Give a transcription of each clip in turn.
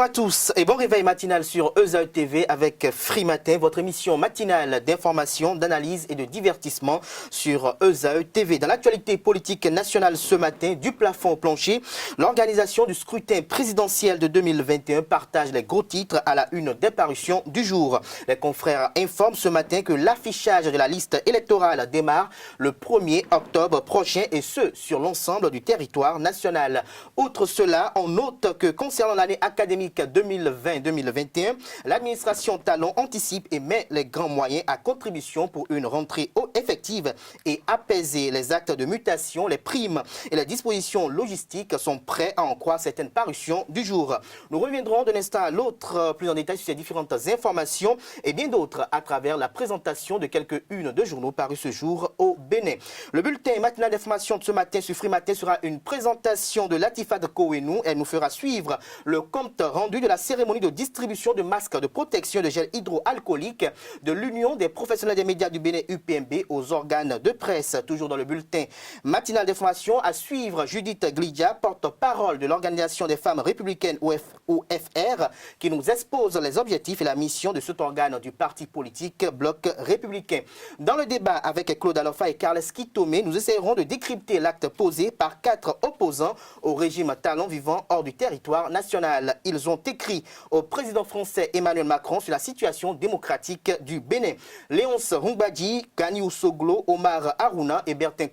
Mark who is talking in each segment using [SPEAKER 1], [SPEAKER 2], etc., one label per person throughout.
[SPEAKER 1] à tous et bon réveil matinal sur ESAE TV avec Free Matin, votre émission matinale d'information, d'analyse et de divertissement sur ESAE TV. Dans l'actualité politique nationale ce matin, du plafond au plancher, l'organisation du scrutin présidentiel de 2021 partage les gros titres à la une des parutions du jour. Les confrères informent ce matin que l'affichage de la liste électorale démarre le 1er octobre prochain et ce, sur l'ensemble du territoire national. Outre cela, on note que concernant l'année académique 2020-2021, l'administration Talon anticipe et met les grands moyens à contribution pour une rentrée effective et apaisée. Les actes de mutation, les primes et les dispositions logistiques sont prêts à en croire certaines parutions du jour. Nous reviendrons d'un instant à l'autre plus en détail sur ces différentes informations et bien d'autres à travers la présentation de quelques-unes de journaux parus ce jour au Bénin. Le bulletin matinal d'information de ce matin sur Free Matin sera une présentation de Latifa de Kouenou. Elle nous fera suivre le compte rendu de la cérémonie de distribution de masques de protection de gel hydroalcoolique de l'Union des professionnels des médias du Bénin UPMB aux organes de presse. Toujours dans le bulletin matinal d'information, à suivre Judith Glidia, porte-parole de l'Organisation des femmes républicaines OFR, qui nous expose les objectifs et la mission de cet organe du parti politique Bloc républicain. Dans le débat avec Claude Alofa et Carles Kitomé, nous essayerons de décrypter l'acte posé par 4 opposants au régime Talon vivant hors du territoire national. Ils ont écrit au président français Emmanuel Macron sur la situation démocratique du Bénin. Léonce Rungbadji, Ganiou Soglo, Omar Harouna et Bertin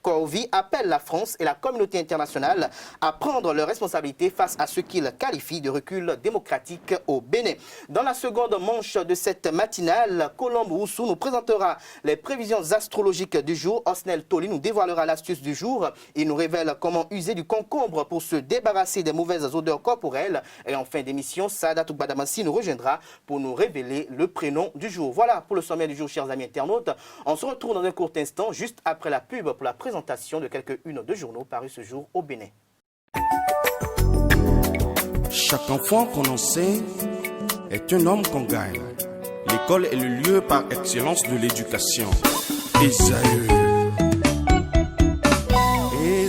[SPEAKER 1] Kourovi appellent la France et la communauté internationale à prendre leurs responsabilités face à ce qu'ils qualifient de recul démocratique au Bénin. Dans la seconde manche de cette matinale, Colombe Roussou nous présentera les prévisions astrologiques du jour. Osnel Toli nous dévoilera l'astuce du jour. Il nous révèle comment user du concombre pour se débarrasser des mauvaises odeurs corporelles. Et en fin d'émission, Saada Toukbadamassi nous rejoindra pour nous révéler le prénom du jour. Voilà pour le sommet du jour, chers amis internautes. On se retrouve dans un court instant, juste après la pub pour la présentation de quelques-unes de journaux parus ce jour au Bénin.
[SPEAKER 2] Chaque enfant qu'on enseigne est un homme qu'on gagne. L'école est le lieu par excellence de l'éducation. ESAE.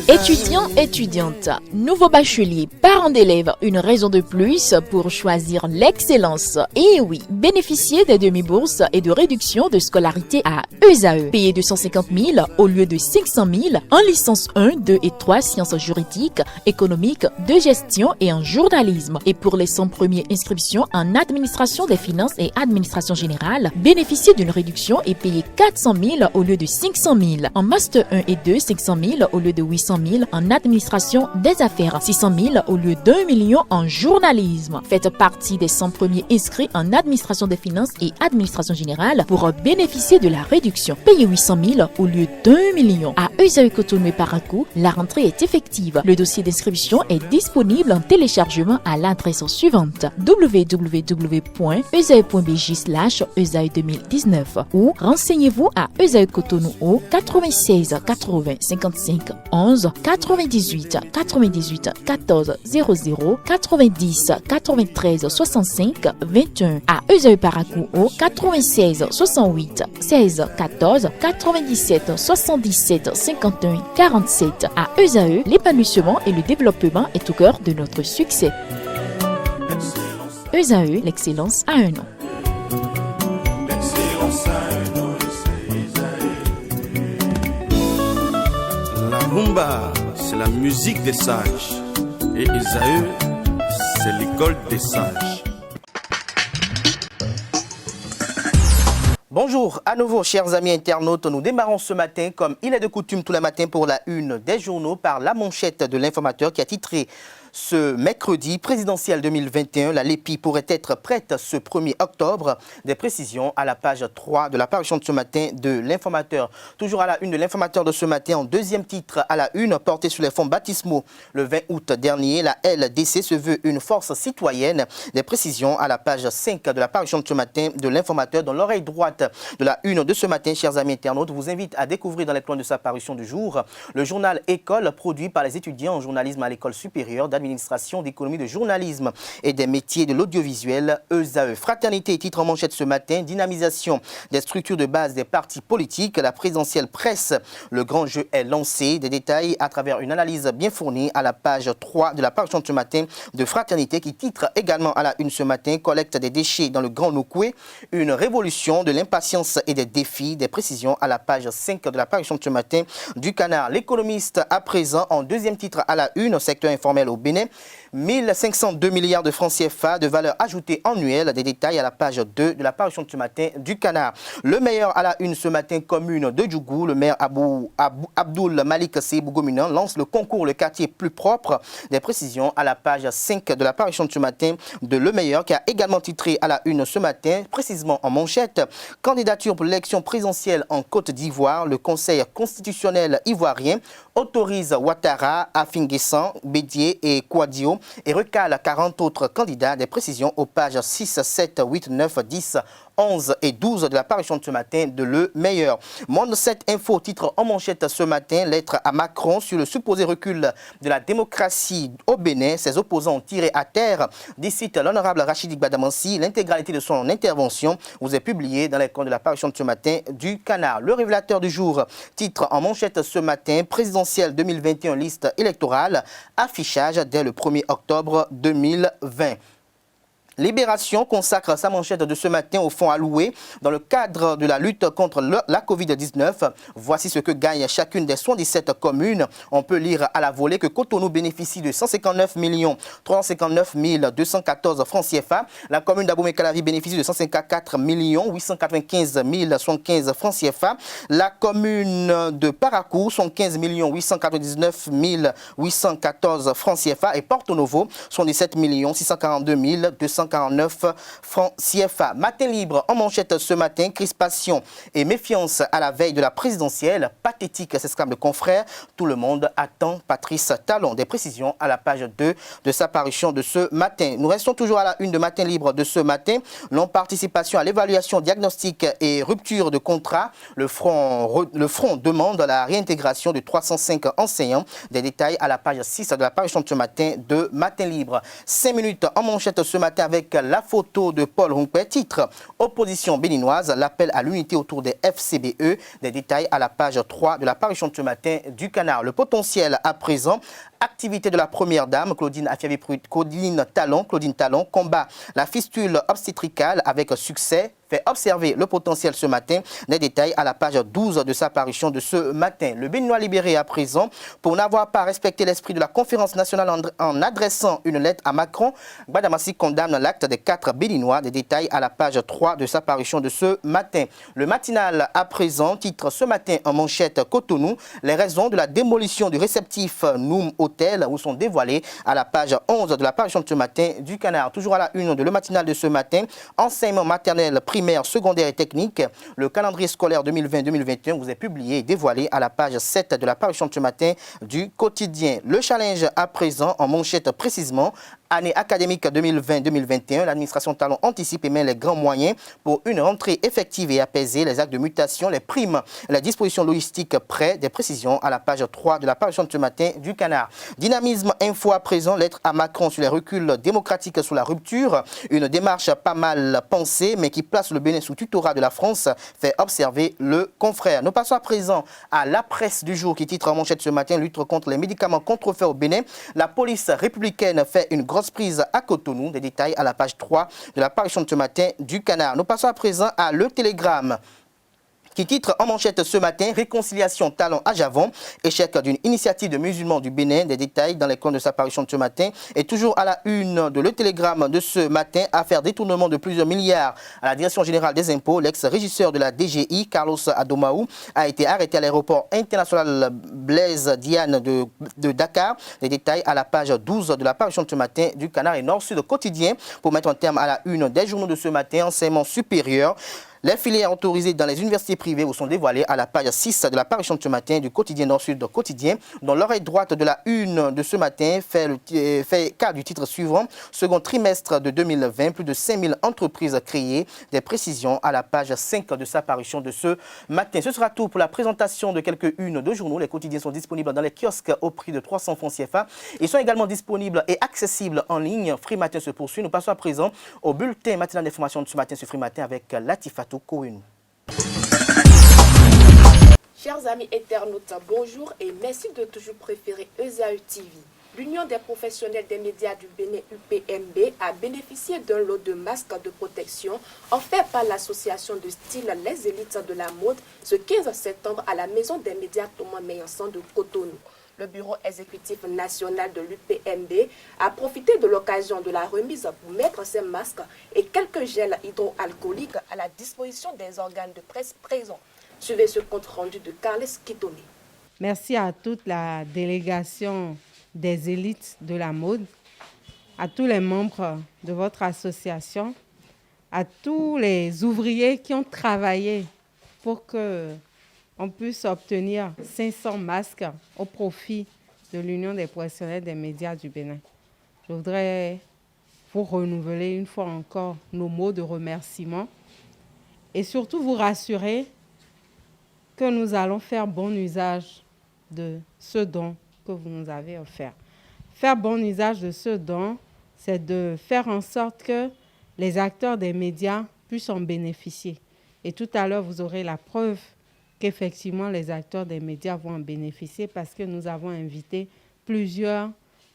[SPEAKER 3] Étudiants, étudiantes, nouveaux bacheliers, parents d'élèves, une raison de plus pour choisir l'excellence. Et oui, bénéficier des demi-bourses et de réductions de scolarité à ESAE. Payer 250 000 au lieu de 500 000 en licence 1, 2 et 3 sciences juridiques, économiques, de gestion et en journalisme. Et pour les 100 premières inscriptions en administration des finances et administration générale, bénéficier d'une réduction et payer 400 000 au lieu de 500 000. En master 1 et 2, 500 000 au lieu de 800 000 en administration des affaires, 600 000 au lieu d'1 million en journalisme. Faites partie des 100 premiers inscrits en administration des finances et administration générale pour bénéficier de la réduction. Payez 800 000 au lieu d'1 million. À ESAE Cotonou et Parakou, la rentrée est effective. Le dossier d'inscription est disponible en téléchargement à l'adresse suivante www.esae.bj/ESAE 2019 ou renseignez-vous à ESAE Cotonou au 96 80 55 11 98 98 14 00 90 93 65 21 à ESAE Parakou au 96 68 16 14 97 77 51 47 à ESAE, l'épanouissement et le développement est au cœur de notre succès. ESAE, l'excellence a un nom.
[SPEAKER 2] La rumba, c'est la musique des sages. Et ESAE, c'est l'école des sages.
[SPEAKER 1] Bonjour à nouveau, chers amis internautes. Nous démarrons ce matin, comme il est de coutume tous les matins, pour la une des journaux par la manchette de l'informateur qui a titré ce mercredi présidentiel 2021. La LEPI pourrait être prête ce 1er octobre. Des précisions à la page 3 de la parution de ce matin de l'informateur. Toujours à la une de l'informateur de ce matin, en deuxième titre à la une, porté sur les fonds baptismaux. Le 20 août dernier, la LDC se veut une force citoyenne. Des précisions à la page 5 de la parution de ce matin de l'informateur. Dans l'oreille droite de la une de ce matin, chers amis internautes, vous invite à découvrir dans les plans de sa parution du jour le journal École produit par les étudiants en journalisme à l'école supérieure d'administration d'administration, d'économie, de journalisme et des métiers de l'audiovisuel, ESAE. Fraternité, titre en manchette ce matin, dynamisation des structures de base des partis politiques. La présidentielle presse, le grand jeu est lancé. Des détails à travers une analyse bien fournie à la page 3 de la parution de ce matin de Fraternité qui titre également à la une ce matin, collecte des déchets dans le Grand Nokoué, une révolution de l'impatience et des défis, des précisions à la page 5 de la parution de ce matin du Canard. L'économiste à présent en deuxième titre à la une, secteur informel au Bénin, 1502 milliards de francs CFA de valeur ajoutée annuelle. Des détails à la page 2 de la parution de ce matin du Canard. Le meilleur à la une ce matin, commune de Djougou. Le maire Abdoul Malik Seybougominan lance le concours Le quartier plus propre. Des précisions à la page 5 de la parution de ce matin de Le meilleur qui a également titré à la une ce matin, précisément en manchette, candidature pour l'élection présidentielle en Côte d'Ivoire. Le Conseil constitutionnel ivoirien autorise Ouattara, Afinguessan, Bédier et Kouadio et recale 40 autres candidats. Des précisions aux pages 6, 7, 8, 9, 10, 11 et 12 de la parution de ce matin de Le Meilleur. Monde 7 Info titre en manchette ce matin, lettre à Macron sur le supposé recul de la démocratie au Bénin. Ses opposants ont tiré à terre, décide l'honorable Rachidi Badamansi. L'intégralité de son intervention vous est publiée dans les comptes de la parution de ce matin du Canard. Le révélateur du jour titre en manchette ce matin, présidentielle 2021 liste électorale, affichage dès le 1er octobre 2020. Libération consacre sa manchette de ce matin au fonds alloué dans le cadre de la lutte contre la Covid-19. Voici ce que gagne chacune des 77 communes. On peut lire à la volée que Cotonou bénéficie de 159 359 214 francs CFA. La commune d'Abomey-Calavi bénéficie de 154 895 075 francs CFA. La commune de Parakou, 115 899 814 francs CFA. Et Porto Novo, 17 642 249 francs CFA. Matin libre en manchette ce matin, crispation et méfiance à la veille de la présidentielle. Pathétique, s'exclame le confrère. Tout le monde attend Patrice Talon. Des précisions à la page 2 de sa parution de ce matin. Nous restons toujours à la une de Matin libre de ce matin. Non-participation à l'évaluation diagnostic et rupture de contrat. Le front demande la réintégration de 305 enseignants. Des détails à la page 6 de la parution de ce matin de Matin libre. 5 minutes en manchette ce matin avec la photo de Paul Roumpet, titre opposition béninoise, l'appel à l'unité autour des FCBE. Des détails à la page 3 de la parution de ce matin du Canard. Le potentiel à présent, activité de la première dame, Claudine Talon combat la fistule obstétricale avec succès. Fait observer le potentiel ce matin. Des détails à la page 12 de sa parution de ce matin. Le Béninois libéré à présent pour n'avoir pas respecté l'esprit de la conférence nationale en adressant une lettre à Macron. Badamassi condamne l'acte des 4 Béninois. Des détails à la page 3 de sa parution de ce matin. Le matinal à présent titre ce matin en manchette Cotonou. Les raisons de la démolition du réceptif Noum Hôtel où sont dévoilées à la page 11 de la parution de ce matin du Canard. Toujours à la une de le matinal de ce matin. Enseignement maternel primaire, secondaire et technique. Le calendrier scolaire 2020-2021 vous est publié et dévoilé à la page 7 de la parution de ce matin du quotidien. Le challenge à présent en manchette précisément. Année académique 2020-2021, l'administration Talon anticipe et met les grands moyens pour une rentrée effective et apaisée. Les actes de mutation, les primes, les dispositions logistiques prêts. Des précisions à la page 3 de la parution de ce matin du Canard. Dynamisme info à présent, lettre à Macron sur les reculs démocratiques sous la rupture. Une démarche pas mal pensée mais qui place le Bénin sous tutorat de la France, fait observer le confrère. Nous passons à présent à la presse du jour qui titre en manchette ce matin, lutte contre les médicaments contrefaits au Bénin. La police républicaine fait une grosse prise à Cotonou. Des détails à la page 3 de la parution de ce matin du Canard. Nous passons à présent à Le Télégramme qui titre en manchette ce matin, réconciliation Talon à Javon, échec d'une initiative de musulmans du Bénin. Des détails dans les comptes de sa parution de ce matin. Et toujours à la une de Le Télégramme de ce matin, affaire détournement de plusieurs milliards à la Direction générale des impôts. L'ex-régisseur de la DGI, Carlos Adomaou, a été arrêté à l'aéroport international Blaise Diagne de Dakar. Des détails à la page 12 de la parution de ce matin du Canard et Nord-Sud quotidien pour mettre un terme à la une des journaux de ce matin. Enseignement supérieur. Les filières autorisées dans les universités privées vous sont dévoilées à la page 6 de la parution de ce matin du quotidien Nord-Sud Quotidien, dont l'oreille droite de la une de ce matin fait cas du titre suivant. Second trimestre de 2020, plus de 5000 entreprises créées. Des précisions à la page 5 de sa parution de ce matin. Ce sera tout pour la présentation de quelques-unes de journaux. Les quotidiens sont disponibles dans les kiosques au prix de 300 francs CFA. Ils sont également disponibles et accessibles en ligne. Free Matin se poursuit. Nous passons à présent au bulletin matinal d'information de ce matin sur Free Matin avec Latifatou Kouin.
[SPEAKER 4] Chers amis internautes, bonjour et merci de toujours préférer ESAE TV. L'Union des professionnels des médias du Bénin UPMB a bénéficié d'un lot de masques de protection offerts par l'association de style Les Élites de la Mode ce 15 septembre à la Maison des médias Thomas Meillanson de Cotonou. Le bureau exécutif national de l'UPMB a profité de l'occasion de la remise pour mettre ces masques et quelques gels hydroalcooliques à la disposition des organes de presse présents. Suivez ce compte rendu de Carles Kitone.
[SPEAKER 5] Merci à toute la délégation des élites de la mode, à tous les membres de votre association, à tous les ouvriers qui ont travaillé pour qu'on puisse obtenir 500 masques au profit de l'Union des professionnels des médias du Bénin. Je voudrais vous renouveler une fois encore nos mots de remerciement et surtout vous rassurer que nous allons faire bon usage de ce don que vous nous avez offert. Faire bon usage de ce don, c'est de faire en sorte que les acteurs des médias puissent en bénéficier. Et tout à l'heure, vous aurez la preuve qu'effectivement, les acteurs des médias vont en bénéficier parce que nous avons invité plusieurs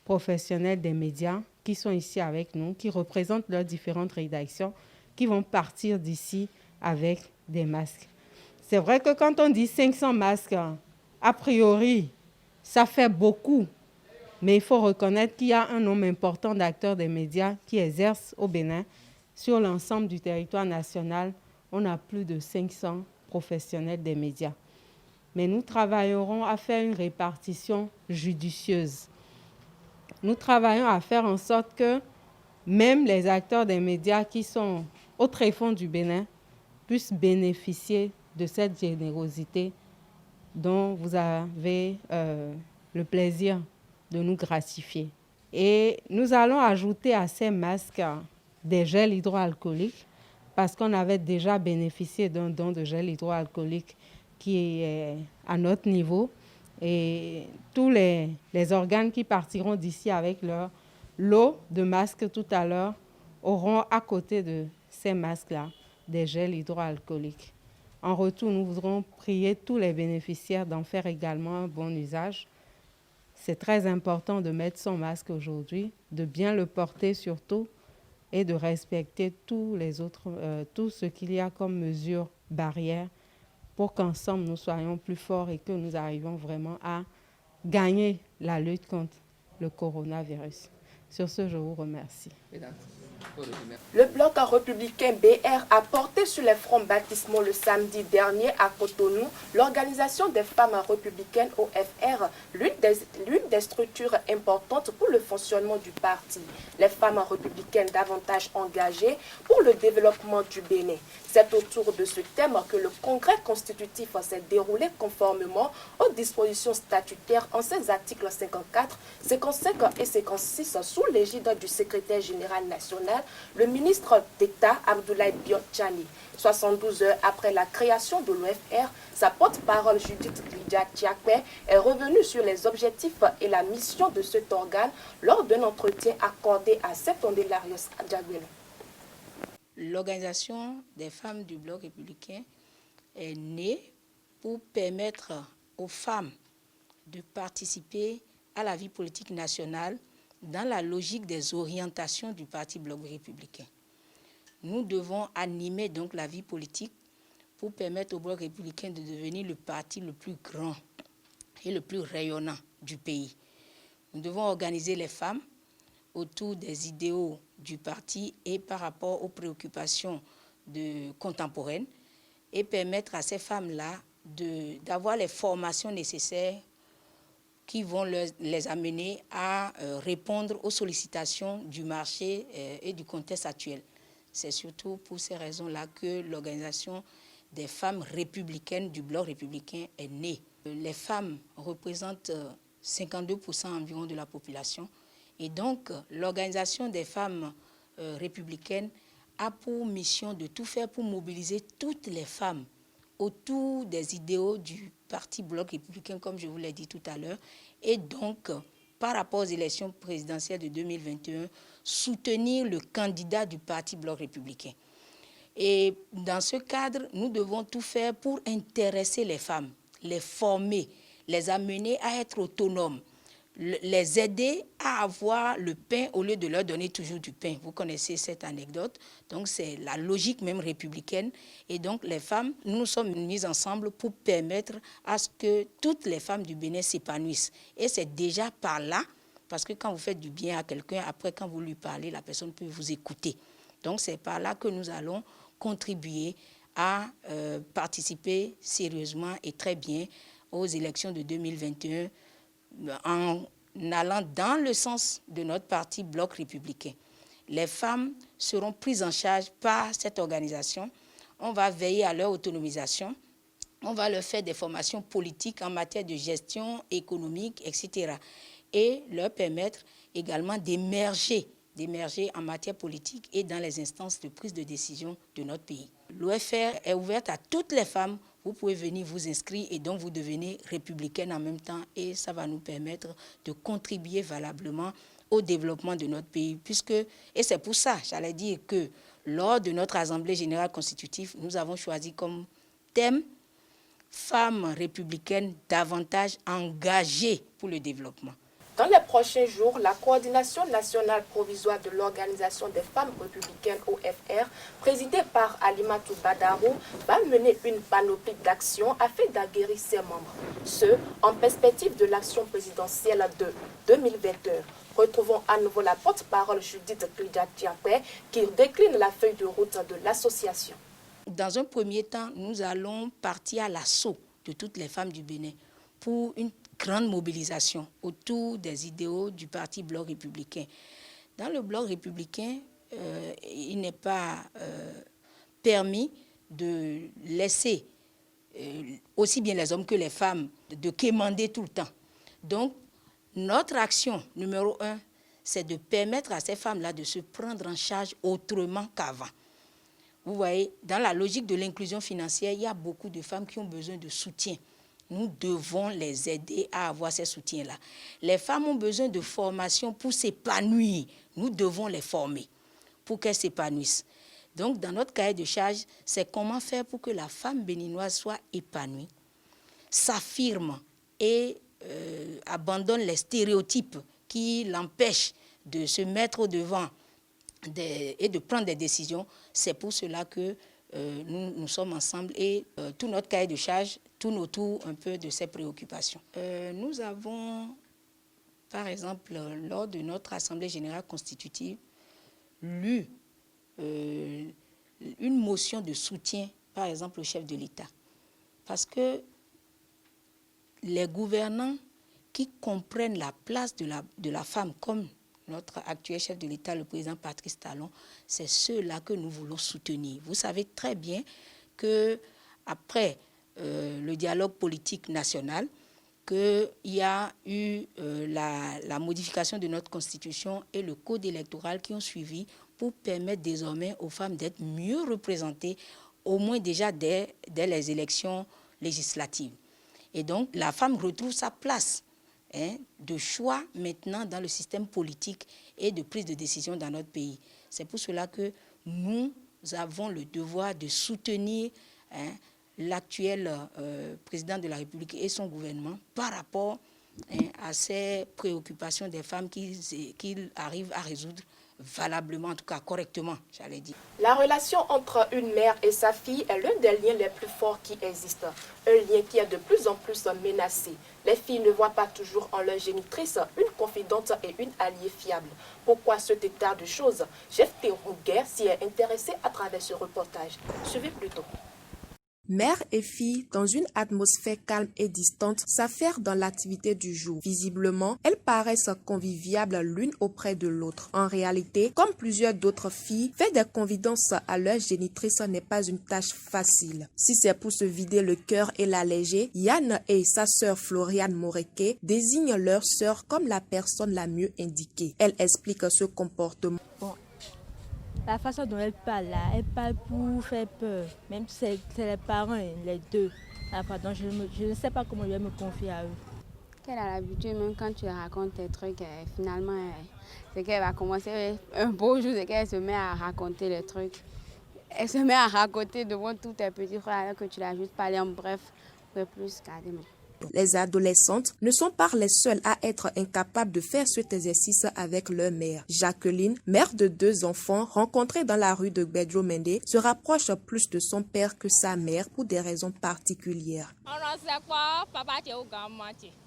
[SPEAKER 5] professionnels des médias qui sont ici avec nous, qui représentent leurs différentes rédactions, qui vont partir d'ici avec des masques. C'est vrai que quand on dit 500 masques, a priori, ça fait beaucoup. Mais il faut reconnaître qu'il y a un nombre important d'acteurs des médias qui exercent au Bénin. Sur l'ensemble du territoire national, on a plus de 500 professionnels des médias. Mais nous travaillerons à faire une répartition judicieuse. Nous travaillons à faire en sorte que même les acteurs des médias qui sont au tréfonds du Bénin puissent bénéficier de cette générosité dont vous avez le plaisir de nous gratifier. Et nous allons ajouter à ces masques des gels hydroalcooliques parce qu'on avait déjà bénéficié d'un don de gel hydroalcoolique qui est à notre niveau. Et tous les organes qui partiront d'ici avec leur lot de masques tout à l'heure auront à côté de ces masques-là des gels hydroalcooliques. En retour, nous voudrons prier tous les bénéficiaires d'en faire également un bon usage. C'est très important de mettre son masque aujourd'hui, de bien le porter surtout et de respecter tout ce qu'il y a comme mesures barrières pour qu'ensemble nous soyons plus forts et que nous arrivions vraiment à gagner la lutte contre le coronavirus. Sur ce, je vous remercie.
[SPEAKER 4] Le bloc républicain BR a porté sur les fronts baptismaux le samedi dernier à Cotonou l'organisation des femmes républicaines OFR, l'une des structures importantes pour le fonctionnement du parti. Les femmes républicaines davantage engagées pour le développement du Bénin. C'est autour de ce thème que le congrès constitutif s'est déroulé conformément aux dispositions statutaires en ses articles 54, 55 et 56 sous l'égide du secrétaire général national, le ministre d'État Abdoulaye Diop Tchani. 72 heures après la création de l'OFR, sa porte-parole Judith Lydia Tchakwe est revenue sur les objectifs et la mission de cet organe lors d'un entretien accordé à Septondélarios Adjaguelo.
[SPEAKER 6] L'organisation des femmes du bloc républicain est née pour permettre aux femmes de participer à la vie politique nationale dans la logique des orientations du parti bloc républicain. Nous devons animer donc la vie politique pour permettre au bloc républicain de devenir le parti le plus grand et le plus rayonnant du pays. Nous devons organiser les femmes autour des idéaux du parti et par rapport aux préoccupations contemporaines et permettre à ces femmes-là d'avoir les formations nécessaires qui vont les amener à répondre aux sollicitations du marché et du contexte actuel. C'est surtout pour ces raisons-là que l'organisation des femmes républicaines du bloc républicain est née. Les femmes représentent 52% environ de la population. Et donc, l'organisation des femmes républicaines a pour mission de tout faire pour mobiliser toutes les femmes autour des idéaux du parti bloc républicain, comme je vous l'ai dit tout à l'heure. Et donc, par rapport aux élections présidentielles de 2021, soutenir le candidat du parti bloc républicain. Et dans ce cadre, nous devons tout faire pour intéresser les femmes, les former, les amener à être autonomes, les aider à avoir le pain au lieu de leur donner toujours du pain. Vous connaissez cette anecdote. Donc, c'est la logique même républicaine. Et donc, les femmes, nous sommes mises ensemble pour permettre à ce que toutes les femmes du Bénin s'épanouissent. Et c'est déjà par là, parce que quand vous faites du bien à quelqu'un, après, quand vous lui parlez, la personne peut vous écouter. Donc, c'est par là que nous allons contribuer à participer sérieusement et très bien aux élections de 2021 en allant dans le sens de notre parti bloc républicain. Les femmes seront prises en charge par cette organisation. On va veiller à leur autonomisation. On va leur faire des formations politiques en matière de gestion économique, etc. Et leur permettre également d'émerger en matière politique et dans les instances de prise de décision de notre pays. L'OFR est ouverte à toutes les femmes. Vous pouvez venir vous inscrire et donc vous devenez républicaine en même temps et ça va nous permettre de contribuer valablement au développement de notre pays. Et c'est pour ça, j'allais dire que lors de notre Assemblée générale constitutive, nous avons choisi comme thème « Femmes républicaines davantage engagées pour le développement ».
[SPEAKER 4] Dans les prochains jours, la Coordination nationale provisoire de l'Organisation des femmes républicaines OFR, présidée par Alimatou Badaro, va mener une panoplie d'actions afin d'aguerrir ses membres. Ce, en perspective de l'action présidentielle de 2021. Retrouvons à nouveau la porte-parole Judith Klijat-Diapé qui décline la feuille de route de l'association.
[SPEAKER 6] Dans un premier temps, nous allons partir à l'assaut de toutes les femmes du Bénin pour une grande mobilisation autour des idéaux du parti bloc républicain. Dans le bloc républicain, il n'est pas permis de laisser aussi bien les hommes que les femmes de quémander tout le temps. Donc, notre action numéro 1, c'est de permettre à ces femmes-là de se prendre en charge autrement qu'avant. Vous voyez, dans la logique de l'inclusion financière, il y a beaucoup de femmes qui ont besoin de soutien. Nous devons les aider à avoir ces soutiens-là. Les femmes ont besoin de formation pour s'épanouir. Nous devons les former pour qu'elles s'épanouissent. Donc, dans notre cahier de charge, c'est comment faire pour que la femme béninoise soit épanouie, s'affirme et abandonne les stéréotypes qui l'empêchent de se mettre au devant et de prendre des décisions. C'est pour cela que nous sommes ensemble et tout notre cahier de charge tourne autour un peu de ces préoccupations. Nous avons, par exemple, lors de notre Assemblée générale constitutive, lu une motion de soutien, par exemple, au chef de l'État. Parce que les gouvernants qui comprennent la place de la femme comme notre actuel chef de l'État, le président Patrice Talon, c'est ceux-là que nous voulons soutenir. Vous savez très bien qu'après le dialogue politique national, qu'il y a eu la modification de notre constitution et le code électoral qui ont suivi pour permettre désormais aux femmes d'être mieux représentées, au moins déjà dès les élections législatives. Et donc, la femme retrouve sa place de choix maintenant dans le système politique et de prise de décision dans notre pays. C'est pour cela que nous avons le devoir de soutenir l'actuel président de la République et son gouvernement par rapport à ces préoccupations des femmes qu'il arrive à résoudre valablement, en tout cas correctement, j'allais dire.
[SPEAKER 4] La relation entre une mère et sa fille est l'un des liens les plus forts qui existent. Un lien qui est de plus en plus menacé. Les filles ne voient pas toujours en leur génitrice une confidente et une alliée fiable. Pourquoi cet état de choses? Jeff Thérouguer s'y est intéressé à travers ce reportage. Suivez plutôt.
[SPEAKER 7] Mère et fille, dans une atmosphère calme et distante, s'affairent dans l'activité du jour. Visiblement, elles paraissent conviviables l'une auprès de l'autre. En réalité, comme plusieurs d'autres filles, faire des confidences à leur génitrice n'est pas une tâche facile. Si c'est pour se vider le cœur et l'alléger, Yann et sa sœur Floriane Moreke désignent leur sœur comme la personne la mieux indiquée. Elle explique ce comportement.
[SPEAKER 8] Bon. La façon dont elle parle pour faire peur. Même si c'est les parents, les deux. Donc je ne sais pas comment je vais me confier à eux.
[SPEAKER 9] Elle a l'habitude, même quand tu racontes tes trucs, finalement, c'est qu'elle va commencer un beau jour, c'est qu'elle se met à raconter les trucs. Elle se met à raconter devant tous tes petits frères alors que tu l'as juste parlé en bref, pour plus garder.
[SPEAKER 7] Les adolescentes ne sont pas les seules à être incapables de faire cet exercice avec leur mère. Jacqueline, mère de 2 enfants, rencontrée dans la rue de Bedro Mende, se rapproche plus de son père que sa mère pour des raisons particulières.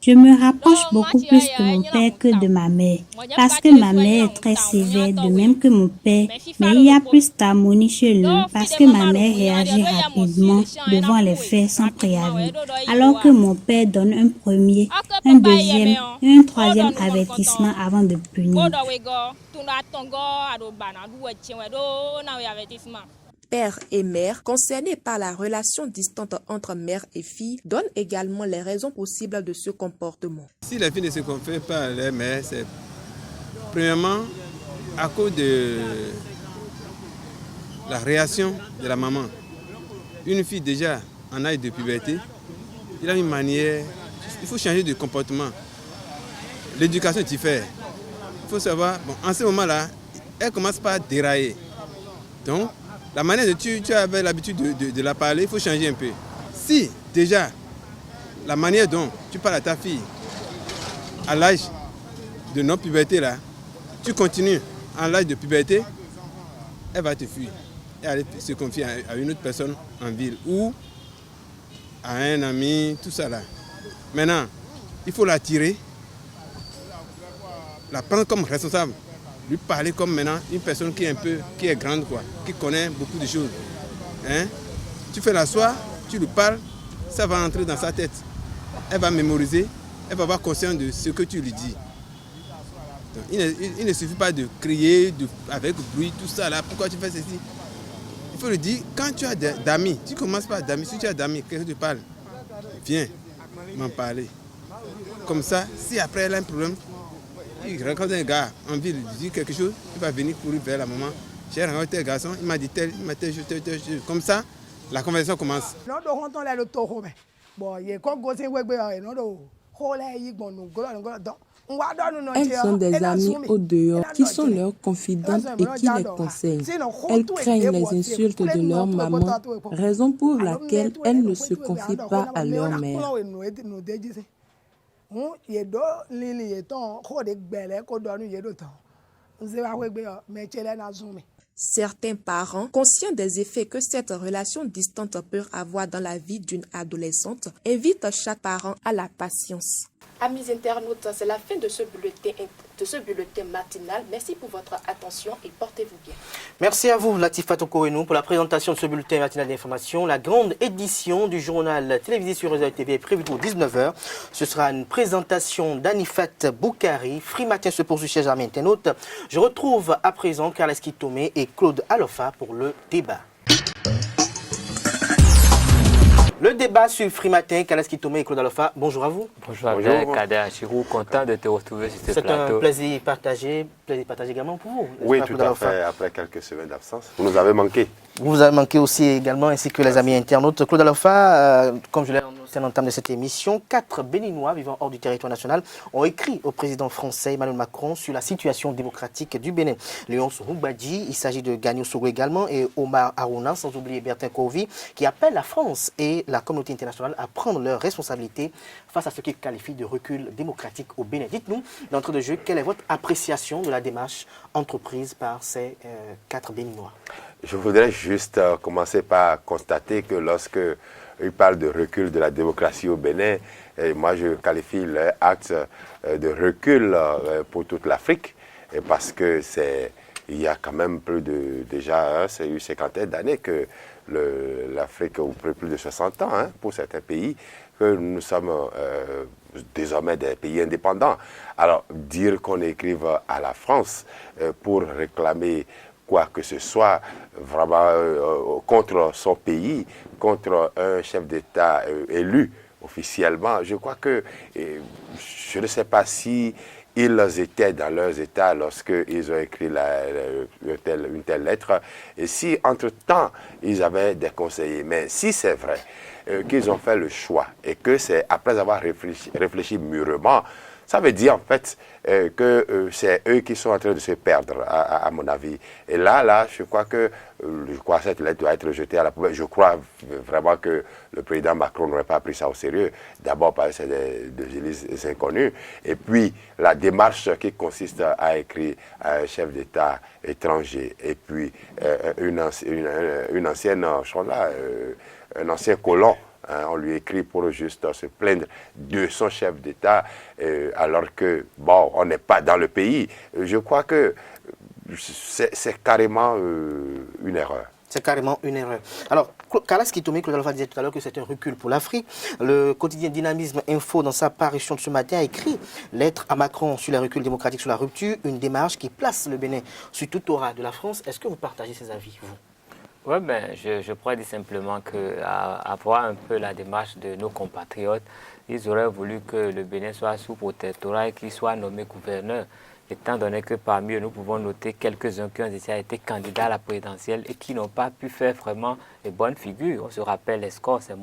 [SPEAKER 10] Je me rapproche beaucoup plus de mon père que de ma mère, parce que ma mère est très sévère, de même que mon père, mais il y a plus d'harmonie chez l'un parce que ma mère réagit rapidement devant les faits sans préavis, alors que mon père donne un premier, un deuxième et un troisième avertissement avant de punir.
[SPEAKER 7] Père et mère, concernés par la relation distante entre mère et fille, donnent également les raisons possibles de ce comportement.
[SPEAKER 11] Si les filles ne se confient pas à leur mère, c'est premièrement à cause de la réaction de la maman. Une fille déjà en âge de puberté, il a une manière, il faut changer de comportement. L'éducation est différente. Il faut savoir, bon, en ce moment-là, elle commence par dérailler. Donc, la manière dont tu avais l'habitude de la parler, il faut changer un peu. Si déjà, la manière dont tu parles à ta fille, à l'âge de non-puberté, là, tu continues à l'âge de puberté, elle va te fuir. Et aller se confier à une autre personne en ville ou à un ami, tout ça là. Maintenant, il faut l'attirer, la prendre comme responsable, lui parler comme maintenant une personne qui est grande, quoi, qui connaît beaucoup de choses. Hein? Tu fais l'asseoir, tu lui parles, ça va entrer dans sa tête. Elle va mémoriser, elle va avoir conscience de ce que tu lui dis. Donc, il ne suffit pas de crier avec bruit, tout ça là, pourquoi tu fais ceci? Il faut lui dire, quand tu as d'amis, tu commences par d'amis, si tu as d'amis, quelqu'un te parle, viens m'en parler. Comme ça, si après elle a un problème, il rencontre un gars en ville, il dit quelque chose, il va venir courir vers la maman. J'ai rencontré un garçon, il m'a dit tel chose. Comme ça, la conversation commence.
[SPEAKER 12] Elles sont des amies au dehors qui sont leurs confidentes et qui les conseillent. Elles craignent les insultes de leur maman, raison pour laquelle elles ne se confient pas à leur mère.
[SPEAKER 7] Certains parents, conscients des effets que cette relation distante peut avoir dans la vie d'une adolescente, invitent chaque parent à la patience.
[SPEAKER 4] Amis internautes, c'est la fin de ce bulletin matinal. Merci pour votre attention et portez-vous bien.
[SPEAKER 1] Merci à vous, Latifa Tokouenou, pour la présentation de ce bulletin matinal d'information. La grande édition du journal télévisé sur Eusa TV est prévue pour 19h. Ce sera une présentation d'Anifat Boukari. Free Matin se poursuit, chers amis internautes. Je retrouve à présent Carles Kitomé et Claude Alofa pour le débat. Le débat sur Free Matin, Carles Kitomé et Claude Alofa, bonjour à vous.
[SPEAKER 13] Bonjour à vous, Kader Achirou, content de te retrouver sur ce plateau.
[SPEAKER 1] C'est un plaisir partagé également pour vous.
[SPEAKER 14] Oui, tout à fait, après quelques semaines d'absence. Vous nous avez manqué.
[SPEAKER 1] Vous avez manqué aussi également, ainsi que les amis internautes. Claude Alofa, comme je l'ai annoncé à l'entame de cette émission, 4 Béninois vivant hors du territoire national ont écrit au président français Emmanuel Macron sur la situation démocratique du Bénin. Léon Roubadji, il s'agit de Gagnou Sogo également, et Omar Harouna, sans oublier Bertin Kovi, qui appellent la France et la communauté internationale à prendre leurs responsabilités face à ce qu'ils qualifient de recul démocratique au Bénin. Dites-nous, d'entrée de jeu, quelle est votre appréciation de la démarche entreprise par ces 4 Béninois?
[SPEAKER 14] Je voudrais juste commencer par constater que lorsque il parle de recul de la démocratie au Bénin, et moi je qualifie l'acte de recul pour toute l'Afrique, parce que il y a quand même plus de déjà c'est une cinquantaine d'années que l'Afrique plus de 60 ans, hein, pour certains pays, que nous sommes désormais des pays indépendants. Alors, dire qu'on écrive à la France pour réclamer quoi que ce soit vraiment contre son pays, contre un chef d'État élu officiellement, je crois que je ne sais pas si ils étaient dans leurs états lorsqu'ils ont écrit une telle lettre, et si entre-temps ils avaient des conseillers. Mais si c'est vrai qu'ils ont fait le choix et que c'est après avoir réfléchi mûrement, ça veut dire en fait que c'est eux qui sont en train de se perdre, à mon avis. Et là, je crois que cette lettre doit être jetée à la poubelle. Je crois vraiment que le président Macron n'aurait pas pris ça au sérieux. D'abord parce que c'est des inconnus. Et puis, la démarche qui consiste à écrire à un chef d'État étranger et puis une ancienne, un ancien colon. Hein, on lui écrit pour juste se plaindre de son chef d'État, alors que, bon, on n'est pas dans le pays. Je crois que c'est carrément une erreur.
[SPEAKER 1] C'est carrément une erreur. Alors, Carlas Kitomi, Claude Alpha disait tout à l'heure que c'est un recul pour l'Afrique. Le quotidien Dynamisme Info, dans sa parution de ce matin, a écrit « Lettre à Macron sur les reculs démocratiques sur la rupture », une démarche qui place le Bénin sur tout aura de la France. Est-ce que vous partagez ces avis, vous ?
[SPEAKER 13] Oui, je pourrais dire simplement qu'à voir un peu la démarche de nos compatriotes, ils auraient voulu que le Bénin soit sous protectorat et qu'il soit nommé gouverneur, étant donné que parmi eux, nous pouvons noter quelques-uns qui ont déjà été candidats à la présidentielle et qui n'ont pas pu faire vraiment de bonnes figures. On se rappelle les scores, c'est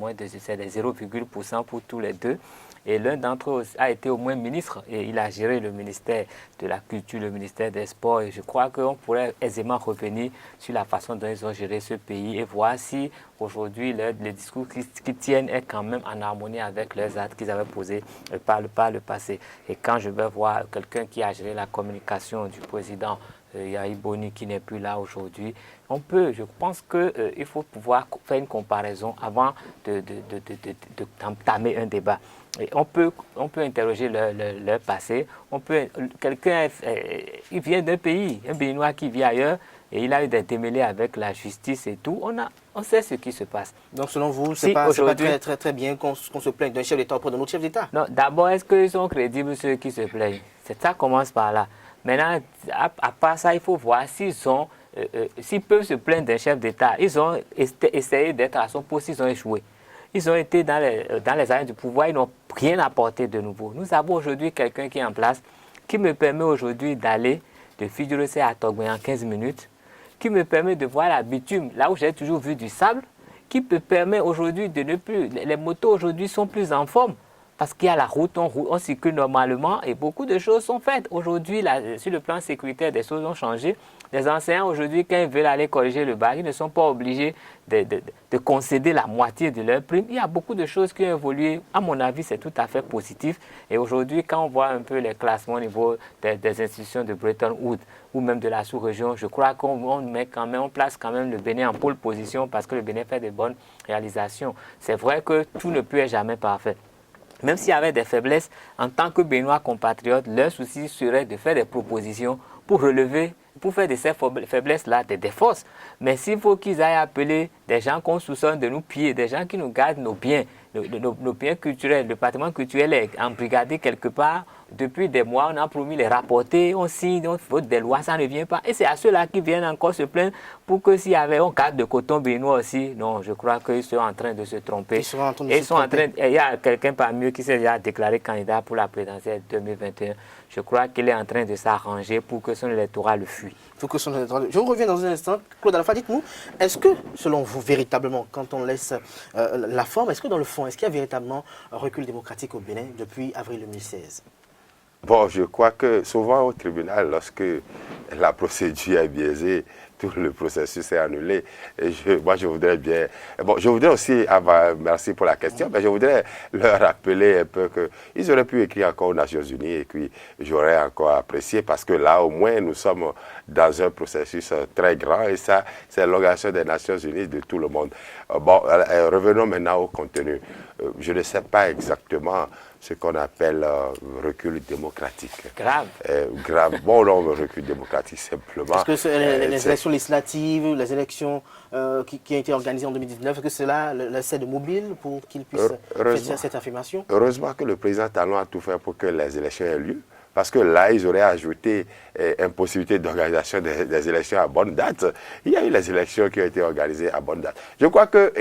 [SPEAKER 13] des 0,% pour tous les deux. Et l'un d'entre eux a été au moins ministre et il a géré le ministère de la Culture, le ministère des Sports. Et je crois qu'on pourrait aisément revenir sur la façon dont ils ont géré ce pays et voir si aujourd'hui les discours qui tiennent est quand même en harmonie avec les actes qu'ils avaient posés par le passé. Et quand je vais voir quelqu'un qui a géré la communication du président Yahi Boni qui n'est plus là aujourd'hui, je pense qu'il faut pouvoir faire une comparaison avant d'entamer un débat. Et on peut interroger leur passé. Quelqu'un, il vient d'un pays, un Béninois qui vit ailleurs, et il a eu des démêlés avec la justice et tout. On sait ce qui se passe.
[SPEAKER 1] Donc selon vous, c'est pas très bien qu'on se plaigne d'un chef d'État auprès d'un autre chef d'État?
[SPEAKER 13] Non, d'abord, est-ce qu'ils sont crédibles ceux qui se plaignent? Ça commence par là. Maintenant, à part ça, il faut voir s'ils peuvent se plaindre d'un chef d'État. Ils ont essayé d'être à son poste, ils ont échoué. Ils ont été dans les années du pouvoir, ils n'ont rien apporté de nouveau. Nous avons aujourd'hui quelqu'un qui est en place, qui me permet aujourd'hui de figurer à Togbe en 15 minutes, qui me permet de voir la bitume, là où j'ai toujours vu du sable, qui me permet aujourd'hui de ne plus... Les motos aujourd'hui sont plus en forme, parce qu'il y a la route, on circule normalement et beaucoup de choses sont faites. Aujourd'hui, sur le plan sécuritaire, des choses ont changé. Les enseignants aujourd'hui, quand ils veulent aller corriger le bac, ils ne sont pas obligés de concéder la moitié de leur prime. Il y a beaucoup de choses qui ont évolué. À mon avis, c'est tout à fait positif. Et aujourd'hui, quand on voit un peu les classements au niveau des institutions de Bretton Woods ou même de la sous-région, je crois qu'on place quand même le Bénin en pole position parce que le Bénin fait de bonnes réalisations. C'est vrai que tout ne peut être jamais parfait. Même s'il y avait des faiblesses, en tant que Béninois compatriotes, leur souci serait de faire des propositions pour relever, pour faire de ces faiblesses-là des forces. Mais s'il faut qu'ils aillent appeler des gens qu'on soupçonne de nous piller, des gens qui nous gardent nos biens, nos biens culturels, le patrimoine culturel est embrigadé quelque part. Depuis des mois, on a promis les rapporter, on signe, on vote des lois, ça ne vient pas. Et c'est à ceux-là qui viennent encore se plaindre pour que s'il y avait un cadre de coton béninois aussi, non, je crois qu'ils sont en train de se tromper. Il y a quelqu'un parmi eux qui s'est déjà déclaré candidat pour la présidentielle 2021. Je crois qu'il est en train de s'arranger pour que son électorat le fuit.
[SPEAKER 1] Je vous reviens dans un instant. Claude Alpha, dites-nous, est-ce que, selon vous, véritablement, quand on laisse la forme, est-ce que dans le fond, est-ce qu'il y a véritablement un recul démocratique au Bénin depuis avril 2016 ?
[SPEAKER 14] Bon, je crois que souvent au tribunal, lorsque la procédure est biaisée, tout le processus est annulé. Et je voudrais bien... Bon, je voudrais aussi, merci pour la question, mais je voudrais leur rappeler un peu qu'ils auraient pu écrire encore aux Nations Unies et puis j'aurais encore apprécié parce que là, au moins, nous sommes dans un processus très grand et ça, c'est l'organisation des Nations Unies de tout le monde. Bon, revenons maintenant au contenu. Je ne sais pas exactement ce qu'on appelle recul démocratique.
[SPEAKER 13] Grave.
[SPEAKER 14] Grave. Bon, non, recul démocratique, simplement.
[SPEAKER 1] Parce que les élections élections législatives, les élections qui ont été organisées en 2019, est-ce que cela l'essaie de mobile pour qu'il puisse faire cette affirmation?
[SPEAKER 14] Heureusement que le président Talon a tout fait pour que les élections aient lieu. Parce que là, ils auraient ajouté impossibilité d'organisation des élections à bonne date. Il y a eu les élections qui ont été organisées à bonne date. Je crois que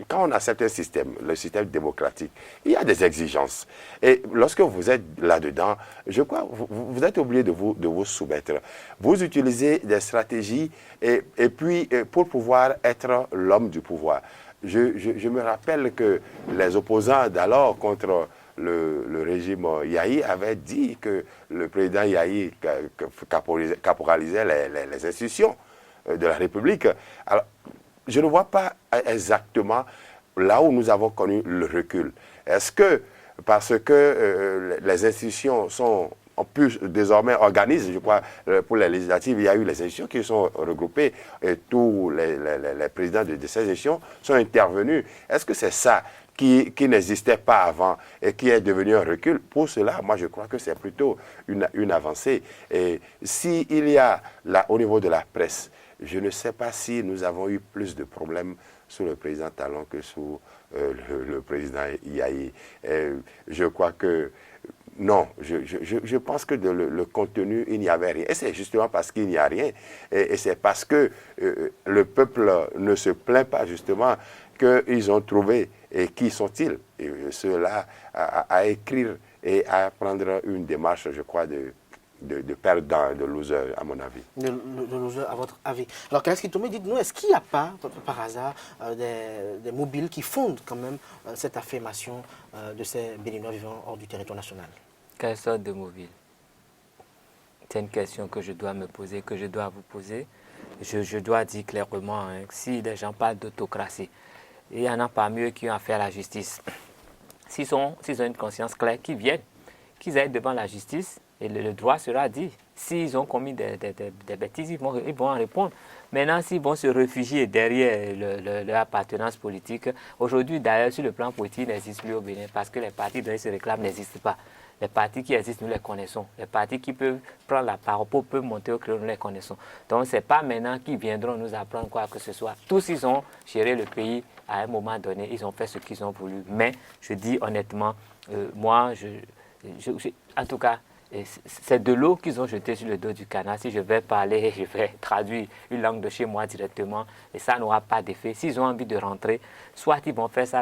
[SPEAKER 14] quand on a certains systèmes, le système démocratique, il y a des exigences. Et lorsque vous êtes là-dedans, je crois que vous êtes obligé de vous soumettre. Vous utilisez des stratégies et puis pour pouvoir être l'homme du pouvoir. Je me rappelle que les opposants d'alors contre le régime Yahi avait dit que le président Yahi caporalisait les institutions de la République. Alors, je ne vois pas exactement là où nous avons connu le recul. Est-ce que parce que les institutions sont en plus désormais organisent, je crois, pour les législatives, il y a eu les institutions qui sont regroupées et tous les présidents de ces institutions sont intervenus. Est-ce que c'est ça qui n'existait pas avant et qui est devenu un recul? Pour cela, moi, je crois que c'est plutôt une avancée. Et s'il y a, là, au niveau de la presse, je ne sais pas si nous avons eu plus de problèmes sous le président Talon que sous le président Yahi. Je crois que non, je pense que le contenu, il n'y avait rien. Et c'est justement parce qu'il n'y a rien. Et c'est parce que le peuple ne se plaint pas, justement, qu'ils ont trouvé. Et qui sont-ils? Ceux-là à écrire et à prendre une démarche, je crois, de perdant, de loser, à mon avis.
[SPEAKER 1] De loser, à votre avis. Alors, Kalaski Toumé, dites-nous, est-ce qu'il n'y a pas, par hasard, des mobiles qui fondent quand même cette affirmation de ces Béninois vivant hors du territoire national?
[SPEAKER 13] Quelle sorte de mobile? C'est une question que je dois me poser, que je dois vous poser. Je dois dire clairement, hein, si les gens parlent d'autocratie, il y en a parmi eux qui ont affaire à la justice. S'ils ont une conscience claire, qu'ils viennent, qu'ils aillent devant la justice et le droit sera dit. S'ils ont commis des bêtises, ils vont en répondre. Maintenant, s'ils vont se réfugier derrière leur appartenance politique, aujourd'hui d'ailleurs sur le plan politique, il n'existe plus au Bénin parce que les partis dont ils se réclament n'existent pas. Les partis qui existent, nous les connaissons. Les partis qui peuvent prendre la parole, peuvent monter au créneau, nous les connaissons. Donc, ce n'est pas maintenant qu'ils viendront nous apprendre quoi que ce soit. Tous, ils ont géré le pays à un moment donné. Ils ont fait ce qu'ils ont voulu. Mais, je dis honnêtement, moi, en tout cas, c'est de l'eau qu'ils ont jeté sur le dos du canard. Si je vais parler, je vais traduire une langue de chez moi directement. Et ça n'aura pas d'effet. S'ils ont envie de rentrer, soit ils vont faire face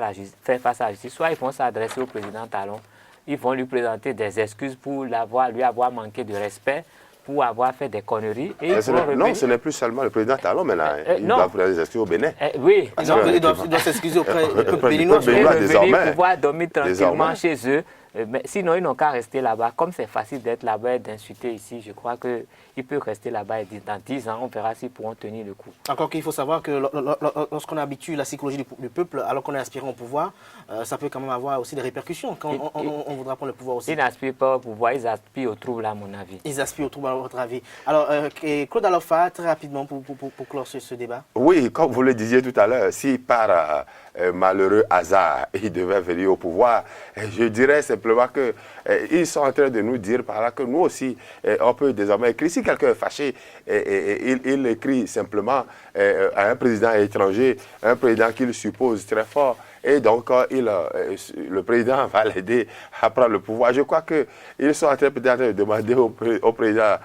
[SPEAKER 13] à la justice, soit ils vont s'adresser au président Talon. Ils vont lui présenter des excuses pour lui avoir manqué de respect, pour avoir fait des conneries. Et
[SPEAKER 14] non, ce n'est plus seulement le président Talon, mais là, il doit faire des excuses au Bénin.
[SPEAKER 13] Oui.
[SPEAKER 1] Il doit s'excuser auprès du peuple béninois.
[SPEAKER 13] Venir pouvoir dormir tranquillement chez eux. Mais sinon, ils n'ont qu'à rester là-bas. Comme c'est facile d'être là-bas et d'insulter ici, je crois qu'ils peuvent rester là-bas et dans 10 ans, on verra s'ils pourront tenir le coup.
[SPEAKER 1] Encore qu'il faut savoir que lorsqu'on habitue la psychologie du peuple, alors qu'on est aspirant au pouvoir, ça peut quand même avoir aussi des répercussions quand on voudra prendre le pouvoir aussi.
[SPEAKER 13] Ils n'aspirent pas au pouvoir, ils aspirent au trouble, à mon avis.
[SPEAKER 1] Ils aspirent au trouble, à votre avis. Alors, Claude Alofa, très rapidement pour clore ce débat.
[SPEAKER 14] Oui, comme vous le disiez tout à l'heure, si par malheureux hasard il devait venir au pouvoir, je dirais simplement qu'ils sont en train de nous dire par là que nous aussi, on peut désormais écrire. Si quelqu'un est fâché, il écrit simplement à un président étranger, un président qu'il suppose très fort. Et donc, le président va l'aider à prendre le pouvoir. Je crois qu'ils sont en train peut-être de demander au président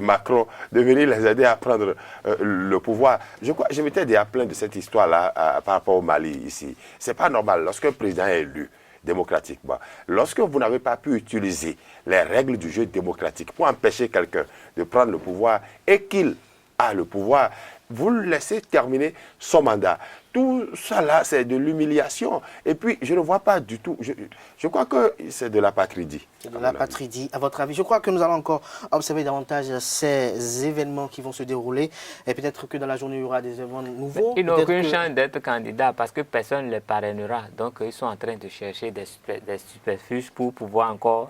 [SPEAKER 14] Macron de venir les aider à prendre le pouvoir. Je m'étais déjà plaint de cette histoire-là par rapport au Mali ici. Ce n'est pas normal lorsqu'un président est élu démocratiquement. Lorsque vous n'avez pas pu utiliser les règles du jeu démocratique pour empêcher quelqu'un de prendre le pouvoir et qu'il a le pouvoir, vous le laissez terminer son mandat. Tout ça là, c'est de l'humiliation. Et puis, je ne vois pas du tout. Je crois que c'est de la patridie.
[SPEAKER 1] C'est de la patridie, à votre avis. Je crois que nous allons encore observer davantage ces événements qui vont se dérouler. Et peut-être que dans la journée, il y aura des événements nouveaux.
[SPEAKER 13] Ils n'ont aucune chance d'être candidats parce que personne ne les parrainera. Donc, ils sont en train de chercher des superfuges pour pouvoir encore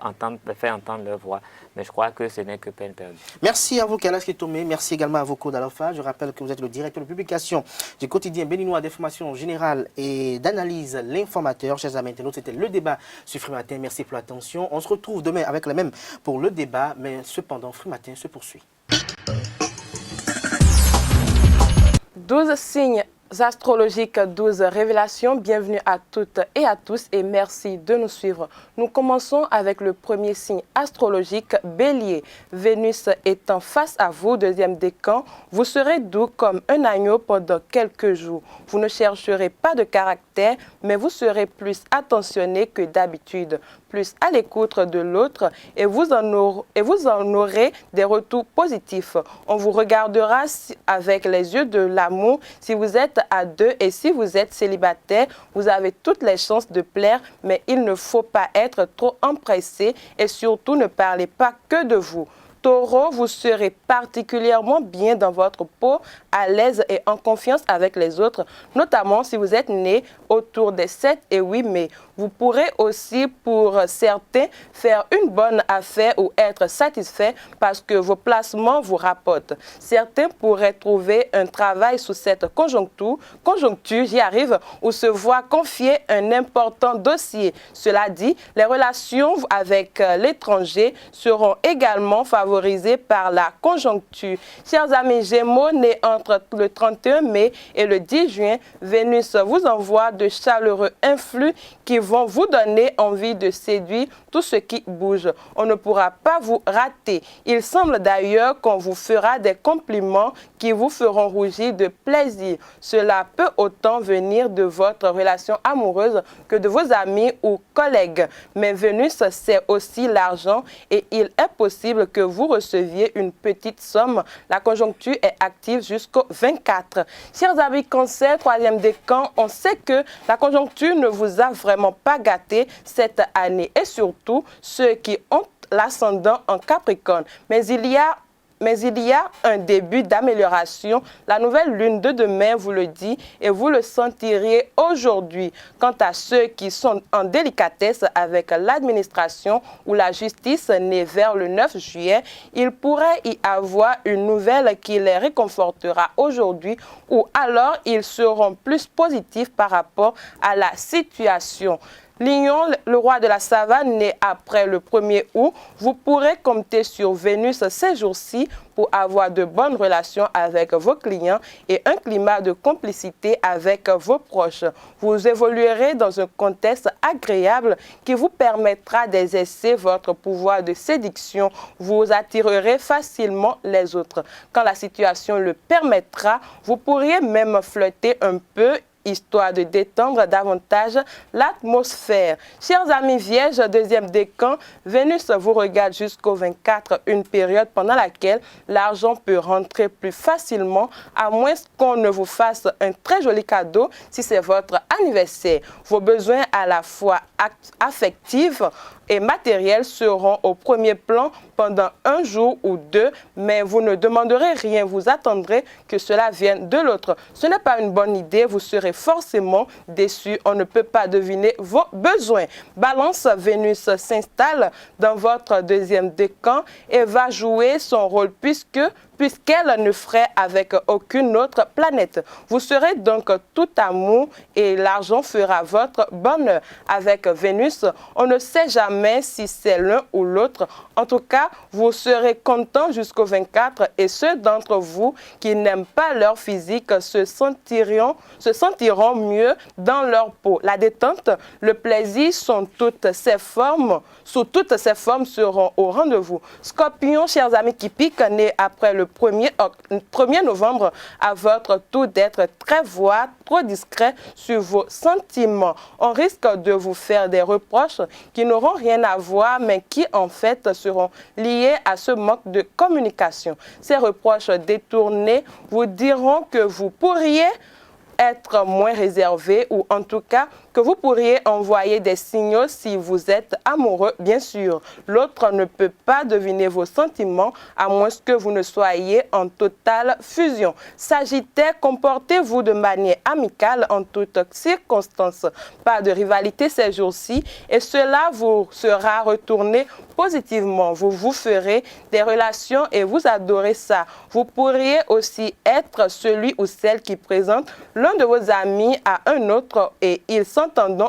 [SPEAKER 13] faire entendre leur voix. Mais je crois que ce n'est que peine perdue.
[SPEAKER 1] Merci à vous, Kalaski Toumé. Merci également à vous, Claude Alofa. Je rappelle que vous êtes le directeur de publication du quotidien béninois d'information générale et d'analyse, l'informateur. Chers amis internautes, c'était le débat sur Frimatin. Merci pour l'attention. On se retrouve demain avec les mêmes pour le débat, mais cependant, Frimatin se poursuit.
[SPEAKER 4] 12 signes astrologiques, 12 révélations. Bienvenue à toutes et à tous et merci de nous suivre. Nous commençons avec le premier signe astrologique, Bélier. Vénus étant face à vous, deuxième décan, vous serez doux comme un agneau pendant quelques jours. Vous ne chercherez pas de caractère, mais vous serez plus attentionné que d'habitude, plus à l'écoute de l'autre et vous en aurez des retours positifs. On vous regardera avec les yeux de l'amour si vous êtes à deux et si vous êtes célibataire, vous avez toutes les chances de plaire, mais il ne faut pas être trop empressé et surtout ne parlez pas que de vous. Taureau, vous serez particulièrement bien dans votre peau, à l'aise et en confiance avec les autres, notamment si vous êtes né autour des 7 et 8 mai. Vous pourrez aussi, pour certains, faire une bonne affaire ou être satisfait parce que vos placements vous rapportent. Certains pourraient trouver un travail sous cette conjoncture, j'y arrive, ou se voir confier un important dossier. Cela dit, les relations avec l'étranger seront également favorisées par la conjoncture. Chers amis Gémeaux, nés entre le 31 mai et le 10 juin, Vénus vous envoie de chaleureux influx qui vont vous donner envie de séduire tout ce qui bouge. On ne pourra pas vous rater. Il semble d'ailleurs qu'on vous fera des compliments qui vous feront rougir de plaisir. Cela peut autant venir de votre relation amoureuse que de vos amis ou collègues. Mais Vénus, c'est aussi l'argent et il est possible que vous receviez une petite somme. La conjoncture est active jusqu'au 24. Chers amis Cancer, troisième décan, on sait que la conjoncture ne vous a vraiment pas gâté cette année et surtout ceux qui ont l'ascendant en Capricorne. Mais il y a un début d'amélioration. La nouvelle lune de demain vous le dit et vous le sentirez aujourd'hui. Quant à ceux qui sont en délicatesse avec l'administration ou la justice née vers le 9 juillet, il pourrait y avoir une nouvelle qui les réconfortera aujourd'hui ou alors ils seront plus positifs par rapport à la situation. Lion, le roi de la savane, né après le 1er août, vous pourrez compter sur Vénus ces jours-ci pour avoir de bonnes relations avec vos clients et un climat de complicité avec vos proches. Vous évoluerez dans un contexte agréable qui vous permettra d'exercer votre pouvoir de séduction. Vous attirerez facilement les autres. Quand la situation le permettra, vous pourriez même flirter un peu histoire de détendre davantage l'atmosphère. Chers amis Vierges, deuxième décan, Vénus vous regarde jusqu'au 24, une période pendant laquelle l'argent peut rentrer plus facilement, à moins qu'on ne vous fasse un très joli cadeau si c'est votre anniversaire. Vos besoins à la fois affectifs et matériels seront au premier plan pendant un jour ou deux, mais vous ne demanderez rien, vous attendrez que cela vienne de l'autre. Ce n'est pas une bonne idée, vous serez forcément déçu, on ne peut pas deviner vos besoins. Balance, Vénus s'installe dans votre deuxième décan et va jouer son rôle puisqu'elle ne ferait avec aucune autre planète. Vous serez donc tout amour et l'argent fera votre bonheur. Avec Vénus, on ne sait jamais si c'est l'un ou l'autre. En tout cas, vous serez content jusqu'au 24 et ceux d'entre vous qui n'aiment pas leur physique se sentiront mieux dans leur peau. La détente, le plaisir sous toutes ces formes seront au rendez-vous. Scorpion, chers amis qui piquent, nés après le 1er novembre, à votre tour d'être très voix, trop discret sur vos sentiments. On risque de vous faire des reproches qui n'auront rien à voir, mais qui en fait seront liés à ce manque de communication. Ces reproches détournés vous diront que vous pourriez être moins réservé ou en tout cas que vous pourriez envoyer des signaux si vous êtes amoureux, bien sûr. L'autre ne peut pas deviner vos sentiments à moins que vous ne soyez en totale fusion. Sagittaire, comportez-vous de manière amicale en toutes circonstances. Pas de rivalité ces jours-ci et cela vous sera retourné positivement. Vous vous ferez des relations et vous adorez ça. Vous pourriez aussi être celui ou celle qui présente l'un de vos amis à un autre et ils s'entendent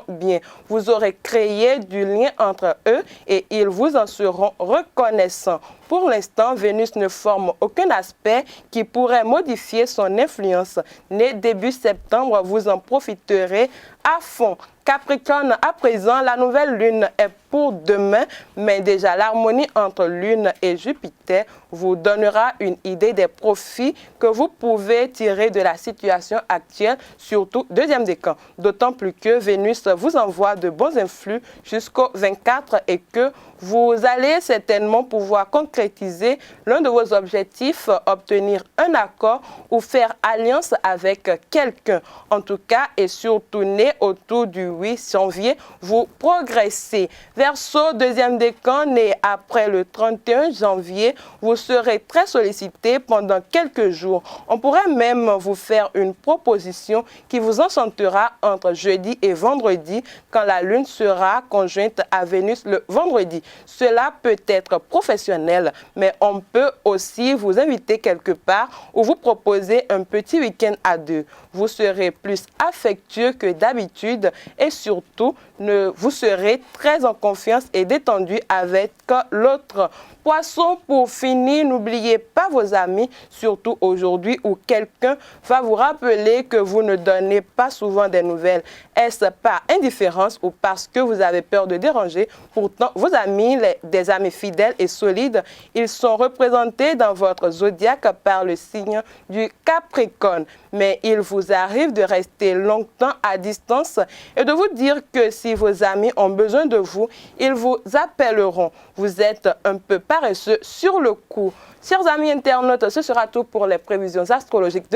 [SPEAKER 4] bien. Vous aurez créé du lien entre eux et ils vous en seront reconnaissants.
[SPEAKER 15] pour l'instant, Vénus ne forme aucun aspect qui pourrait modifier son influence. Né début septembre, vous en profiterez à fond. Capricorne, à présent, la nouvelle lune est pour demain, mais déjà l'harmonie entre Lune et Jupiter vous donnera une idée des profits que vous pouvez tirer de la situation actuelle, surtout deuxième décan. D'autant plus que Vénus vous envoie de bons influx jusqu'au 24 et que vous allez certainement pouvoir concrétiser l'un de vos objectifs, obtenir un accord ou faire alliance avec quelqu'un. En tout cas, et surtout né autour du 8 janvier, vous progressez. Verseau, deuxième décan, né après le 31 janvier, vous serez très sollicité pendant quelques jours. On pourrait même vous faire une proposition qui vous enchantera entre jeudi et vendredi, quand la lune sera conjointe à Vénus le vendredi. Cela peut être professionnel, mais on peut aussi vous inviter quelque part ou vous proposer un petit week-end à deux. Vous serez plus affectueux que d'habitude et surtout, vous serez très en confiance et détendu avec l'autre. Poisson, pour finir, n'oubliez pas vos amis, surtout aujourd'hui où quelqu'un va vous rappeler que vous ne donnez pas souvent des nouvelles. Est-ce par indifférence ou parce que vous avez peur de déranger? Pourtant, vos amis, des amis fidèles et solides, ils sont représentés dans votre zodiaque par le signe du Capricorne. Mais il vous arrive de rester longtemps à distance et de vous dire que si vos amis ont besoin de vous, ils vous appelleront. Vous êtes un peu paresseux sur le coup. Chers amis internautes, ce sera tout pour les prévisions astrologiques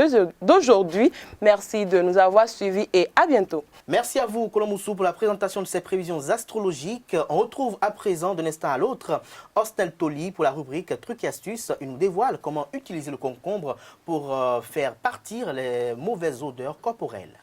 [SPEAKER 15] d'aujourd'hui. Merci de nous avoir suivis et à bientôt.
[SPEAKER 1] Merci à vous, Kolomoussou, pour la présentation de ces prévisions astrologiques. On retrouve à présent, d'un instant à l'autre, Osnel Toli pour la rubrique Trucs et astuces. Il nous dévoile comment utiliser le concombre pour faire partir les mauvaises odeurs corporelles.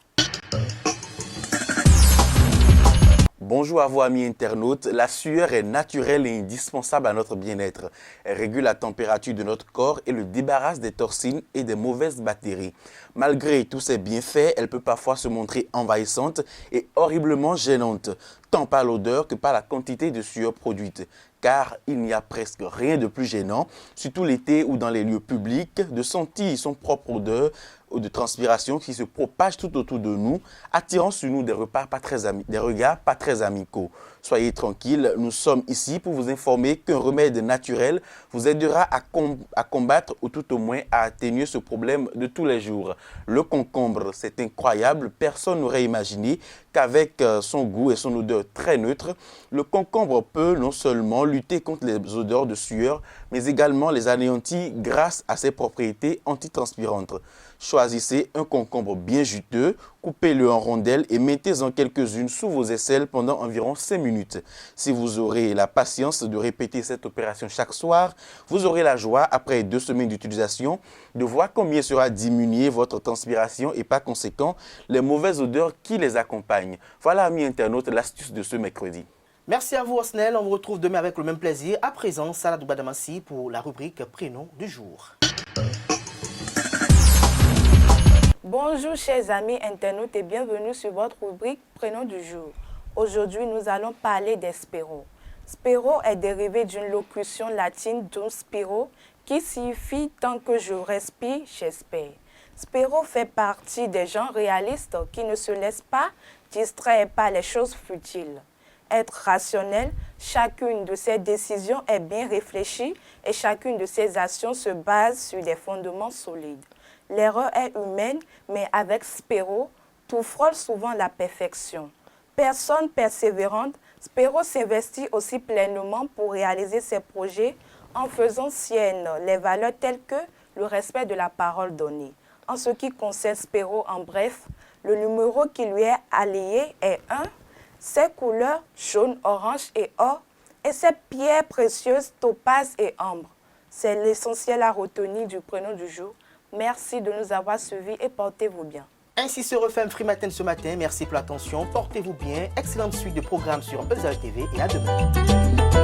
[SPEAKER 16] Bonjour à vous amis internautes, la sueur est naturelle et indispensable à notre bien-être. Elle régule la température de notre corps et le débarrasse des toxines et des mauvaises bactéries. Malgré tous ses bienfaits, elle peut parfois se montrer envahissante et horriblement gênante, tant par l'odeur que par la quantité de sueur produite. Car il n'y a presque rien de plus gênant, surtout l'été ou dans les lieux publics, de sentir son propre odeur ou de transpiration qui se propage tout autour de nous, attirant sur nous des regards pas très amicaux. Soyez tranquilles, nous sommes ici pour vous informer qu'un remède naturel vous aidera à combattre ou tout au moins à atténuer ce problème de tous les jours. Le concombre, c'est incroyable, personne n'aurait imaginé qu'avec son goût et son odeur très neutre, le concombre peut non seulement lutter contre les odeurs de sueur, mais également les anéantir grâce à ses propriétés antitranspirantes. Choisissez un concombre bien juteux, coupez-le en rondelles et mettez-en quelques-unes sous vos aisselles pendant environ 5 minutes. Si vous aurez la patience de répéter cette opération chaque soir, vous aurez la joie, après 2 semaines d'utilisation, de voir combien sera diminuée votre transpiration et par conséquent les mauvaises odeurs qui les accompagnent. Voilà, amis internautes, l'astuce de ce mercredi.
[SPEAKER 1] Merci à vous, Osnel. On vous retrouve demain avec le même plaisir. À présent, Saladou Badamassi pour la rubrique Prénom du jour.
[SPEAKER 17] Bonjour chers amis internautes et bienvenue sur votre rubrique Prénom du jour. Aujourd'hui, nous allons parler des spéros. Spéro est dérivé d'une locution latine dum spiro qui signifie « tant que je respire, j'espère ». Spéro fait partie des gens réalistes qui ne se laissent pas distraire par les choses futiles. Être rationnel, chacune de ses décisions est bien réfléchie et chacune de ses actions se base sur des fondements solides. L'erreur est humaine, mais avec Spéro, tout frôle souvent la perfection. Personne persévérante, Spéro s'investit aussi pleinement pour réaliser ses projets en faisant siennes les valeurs telles que le respect de la parole donnée. En ce qui concerne Spéro, en bref, le numéro qui lui est allié est 1, ses couleurs jaune, orange et or, et ses pierres précieuses topaz et ambre. C'est l'essentiel à retenir du prénom du jour. Merci de nous avoir suivis et portez-vous bien.
[SPEAKER 1] Ainsi se referme Freematin ce matin. Merci pour l'attention. Portez-vous bien. Excellente suite de programmes sur EZAE TV et à demain.